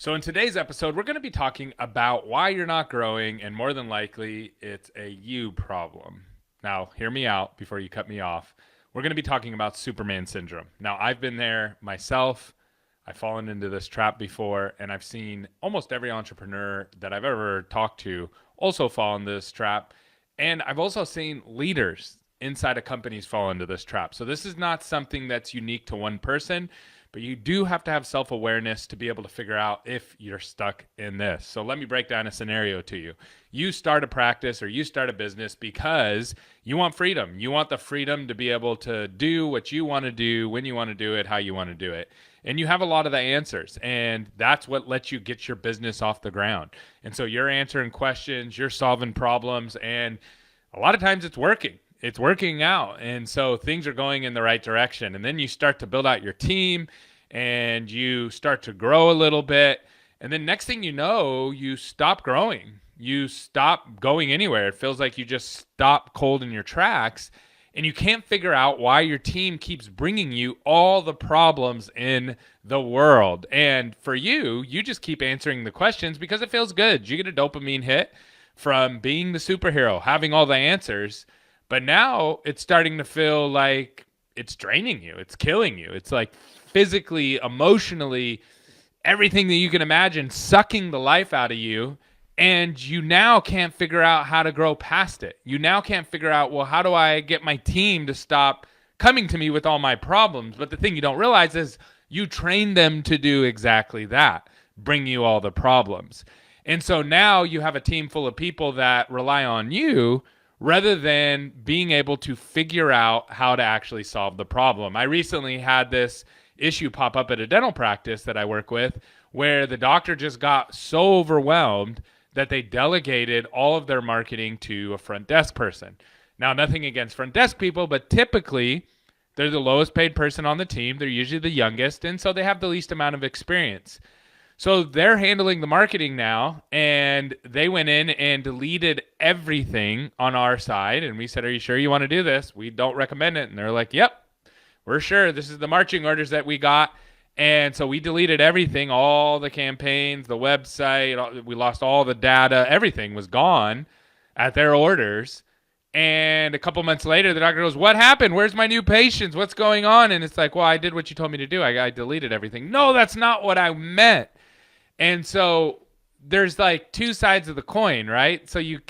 So, in today's episode, we're going to be talking about why you're not growing, and more than likely, it's a you problem. Now, hear me out before you cut me off. We're going to be talking about Superman syndrome. Now, I've been there myself. I've fallen into this trap before, and I've seen almost every entrepreneur that I've ever talked to also fall into this trap. And I've also seen leaders inside of companies fall into this trap. So, this is not something that's unique to one person, but you do have to have self-awareness to be able to figure out if you're stuck in this. So let me break down a scenario to you. You start a practice or you start a business because you want freedom. You want the freedom to be able to do what you want to do, when you want to do it, how you want to do it. And you have a lot of the answers, and that's what lets you get your business off the ground. And so you're answering questions, you're solving problems, and a lot of times it's working out, and so things are going in the right direction. And then you start to build out your team and you start to grow a little bit, and then next thing you know, you stop growing, you stop going anywhere. It feels like you just stop cold in your tracks, and you can't figure out why your team keeps bringing you all the problems in the world. And for you just keep answering the questions because it feels good. You get a dopamine hit from being the superhero, having all the answers. But now it's starting to feel like it's draining you. It's killing you. It's like physically, emotionally, everything that you can imagine sucking the life out of you. And you now can't figure out how to grow past it. You now can't figure out, well, how do I get my team to stop coming to me with all my problems? But the thing you don't realize is you train them to do exactly that, bring you all the problems. And so now you have a team full of people that rely on you rather than being able to figure out how to actually solve the problem. I recently had this issue pop up at a dental practice that I work with where the doctor just got so overwhelmed that they delegated all of their marketing to a front desk person. Now, nothing against front desk people, but typically they're the lowest paid person on the team. They're usually the youngest, and so they have the least amount of experience. So they're handling the marketing now, and they went in and deleted everything on our side. And we said, "Are you sure you want to do this? We don't recommend it." And they're like, "Yep, we're sure. This is the marching orders that we got." And so we deleted everything, all the campaigns, the website. We lost all the data. Everything was gone at their orders. And a couple months later, the doctor goes, "What happened? Where's my new patients? What's going on?" And it's like, "Well, I did what you told me to do. I deleted everything." "No, that's not what I meant." And so there's like two sides of the coin, right? So you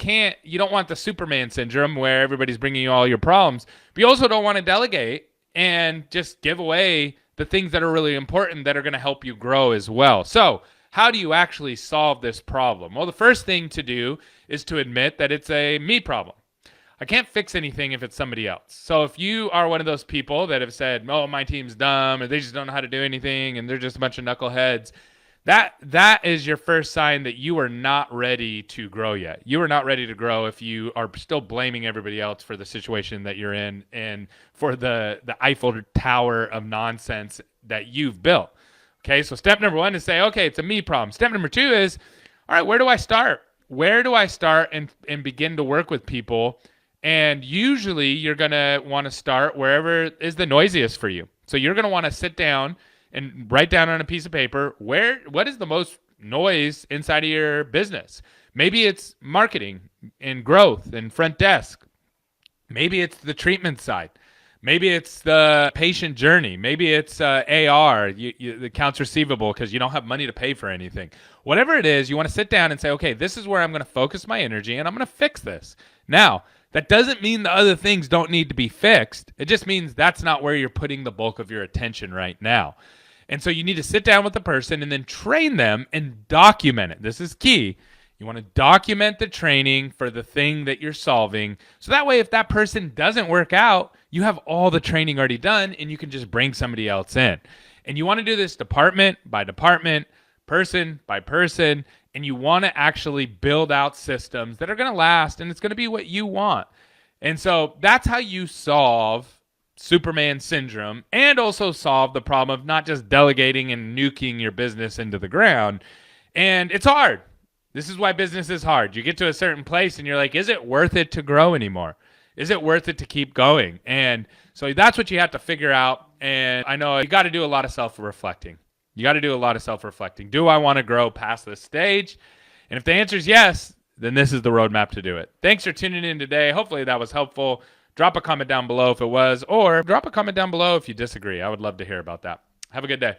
don't want the Superman syndrome where everybody's bringing you all your problems, but you also don't want to delegate and just give away the things that are really important that are going to help you grow as well. So how do you actually solve this problem? Well, the first thing to do is to admit that it's a me problem. I can't fix anything if it's somebody else. So if you are one of those people that have said, "Oh, my team's dumb," or "They just don't know how to do anything," and they're just a bunch of knuckleheads, that is your first sign that you are not ready to grow yet. You are not ready to grow if you are still blaming everybody else for the situation that you're in and for the Eiffel Tower of nonsense that you've built. Okay, so step number one is say, okay, it's a me problem. Step number two is, all right, where do I start? Where do I start and begin to work with people? And usually you're going to want to start wherever is the noisiest for you. So you're going to want to sit down and write down on a piece of paper what is the most noise inside of your business. Maybe it's marketing and growth and front desk. Maybe it's the treatment side. Maybe it's the patient journey. Maybe it's AR, the accounts receivable, because you don't have money to pay for anything. Whatever it is, you want to sit down and say, okay, this is where I'm going to focus my energy and I'm going to fix this. Now, that doesn't mean the other things don't need to be fixed. It just means that's not where you're putting the bulk of your attention right now. And so you need to sit down with the person and then train them and document it. This is key. You want to document the training for the thing that you're solving. So that way, if that person doesn't work out, you have all the training already done and you can just bring somebody else in. And you want to do this department by department, person by person, and you want to actually build out systems that are going to last, and it's going to be what you want. And so that's how you solve Superman syndrome and also solve the problem of not just delegating and nuking your business into the ground. And it's hard. This is why business is hard. You get to a certain place and you're like, is it worth it to grow anymore? Is it worth it to keep going? And so that's what you have to figure out. And I know you got to do a lot of self-reflecting. You got to do a lot of self-reflecting. Do I want to grow past this stage? And if the answer is yes, then this is the roadmap to do it. Thanks for tuning in today. Hopefully that was helpful. Drop a comment down below if it was, or drop a comment down below if you disagree. I would love to hear about that. Have a good day.